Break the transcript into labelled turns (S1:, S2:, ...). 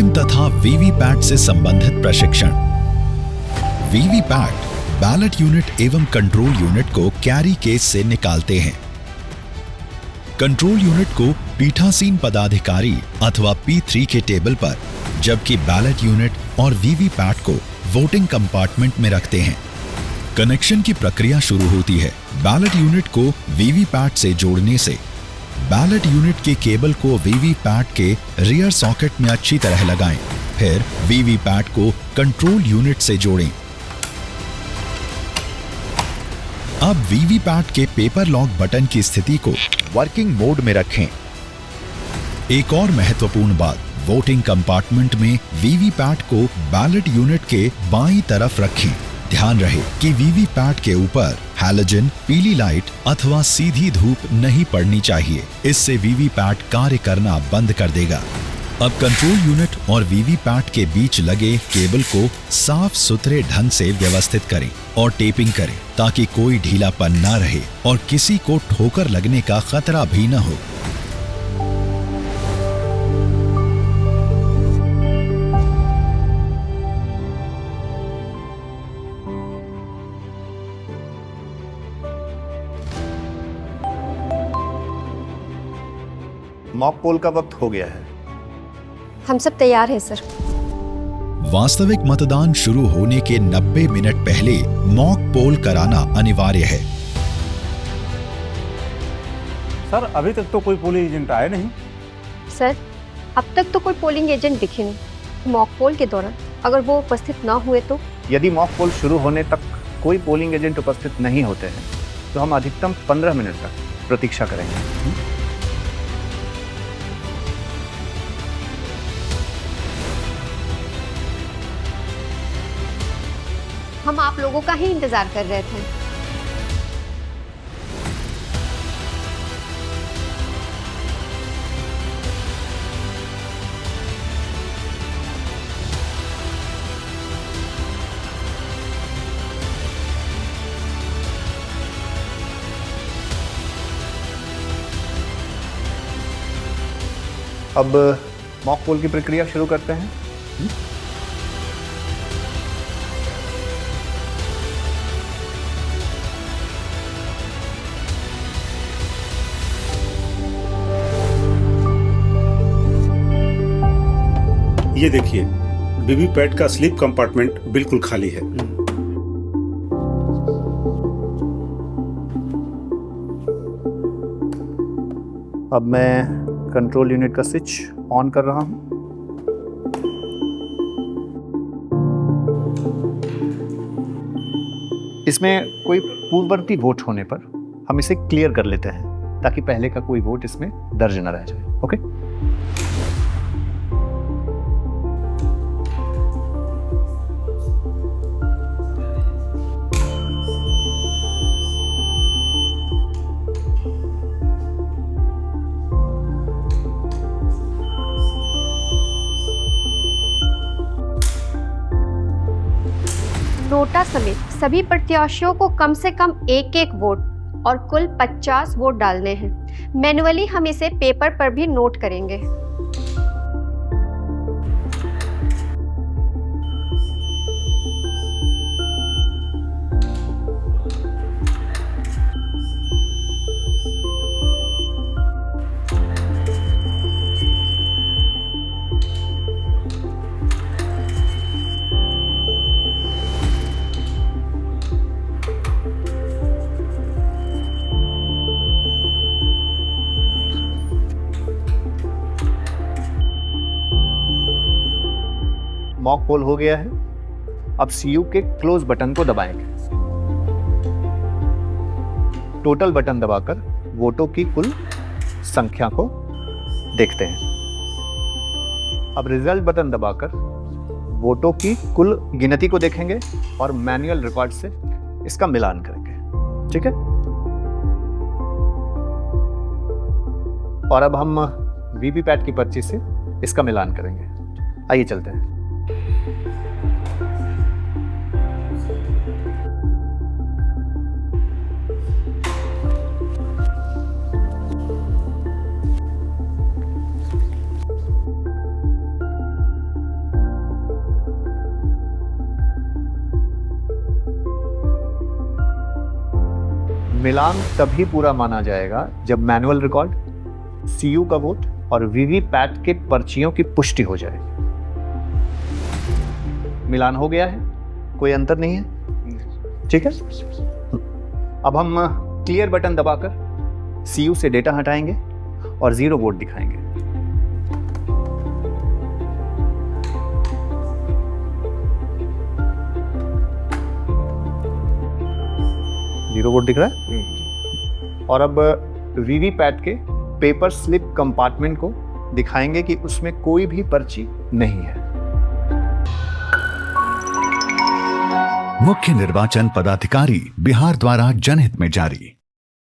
S1: मतदान तथा वीवीपैट से संबंधित प्रशिक्षण। वीवीपैट बैलेट यूनिट एवं कंट्रोल यूनिट को कैरी केस से निकालते हैं। कंट्रोल यूनिट को पीठासीन पदाधिकारी अथवा P3 के टेबल पर, जबकि बैलेट यूनिट और वीवीपैट को वोटिंग कंपार्टमेंट में रखते हैं। कनेक्शन की प्रक्रिया शुरू होती है। बैलेट यूनिट को वीवीपैट से जोड़ने से बैलेट यूनिट के केबल को वीवीपैट के रियर सॉकेट में अच्छी तरह लगाएं। फिर वीवीपैट को कंट्रोल यूनिट से जोड़ें। अब वीवीपैट के पेपर लॉक बटन की स्थिति को वर्किंग मोड में रखें। एक और महत्वपूर्ण बात, वोटिंग कंपार्टमेंट में वीवीपैट को बैलेट यूनिट के बाईं तरफ रखें। ध्यान रहे कि वीवीपैट के ऊपर हैलोजन, पीली लाइट अथवा सीधी धूप नहीं पड़नी चाहिए, इससे वीवीपैट कार्य करना बंद कर देगा। अब कंट्रोल यूनिट और वीवीपैट के बीच लगे केबल को साफ सुथरे ढंग से व्यवस्थित करें और टेपिंग करें ताकि कोई ढीलापन न रहे और किसी को ठोकर लगने का खतरा भी न हो।
S2: मॉक पोल का वक्त हो गया है।
S3: हम सब तैयार हैं सर।
S1: वास्तविक मतदान शुरू होने के 90 मिनट पहले मॉक पोल कराना अनिवार्य है।
S4: सर, अभी तक तो कोई पोलिंग एजेंट आए नहीं।
S3: सर, अब तक तो कोई पोलिंग एजेंट दिखे नहीं। मॉक पोल के दौरान अगर वो उपस्थित ना हुए तो?
S2: यदि मॉक पोल शुरू होने तक कोई पोलिंग एजेंट उपस्थित नहीं होते हैं तो हम अधिकतम 15 मिनट तक प्रतीक्षा करेंगे।
S3: हम आप लोगों का ही इंतजार कर रहे थे।
S2: अब मॉक पोल की प्रक्रिया शुरू करते हैं।
S5: ये देखिए, वीवीपैट का स्लीप कंपार्टमेंट बिल्कुल खाली है।
S2: अब मैं कंट्रोल यूनिट का स्विच ऑन कर रहा हूं। इसमें कोई पूर्ववर्ती वोट होने पर हम इसे क्लियर कर लेते हैं ताकि पहले का कोई वोट इसमें दर्ज न रह जाए। ओके?
S3: नोटा समेत सभी प्रत्याशियों को कम से कम एक वोट और कुल 50 वोट डालने हैं। मैन्युअली हम इसे पेपर पर भी नोट करेंगे।
S2: मॉक पोल हो गया है। अब CU के क्लोज बटन को दबाएंगे। टोटल बटन दबाकर वोटों की कुल संख्या को देखते हैं। अब रिजल्ट बटन दबाकर वोटों की कुल गिनती को देखेंगे और मैन्युअल रिकॉर्ड से इसका मिलान करेंगे। ठीक है? और अब हम वीवीपैट की पर्ची से इसका मिलान करेंगे। आइए चलते हैं। मिलान तभी पूरा माना जाएगा जब मैनुअल रिकॉर्ड, सीयू का वोट और वीवीपैट के पर्चियों की पुष्टि हो जाए। मिलान हो गया है, कोई अंतर नहीं है, ठीक है। अब हम क्लियर बटन दबाकर सीयू से डेटा हटाएंगे और 0 वोट दिखाएंगे। जीरो वोट दिख रहा है। और अब वीवीपैट के पेपर स्लिप कंपार्टमेंट को दिखाएंगे कि उसमें कोई भी पर्ची नहीं है।
S1: मुख्य निर्वाचन पदाधिकारी बिहार द्वारा जनहित में जारी।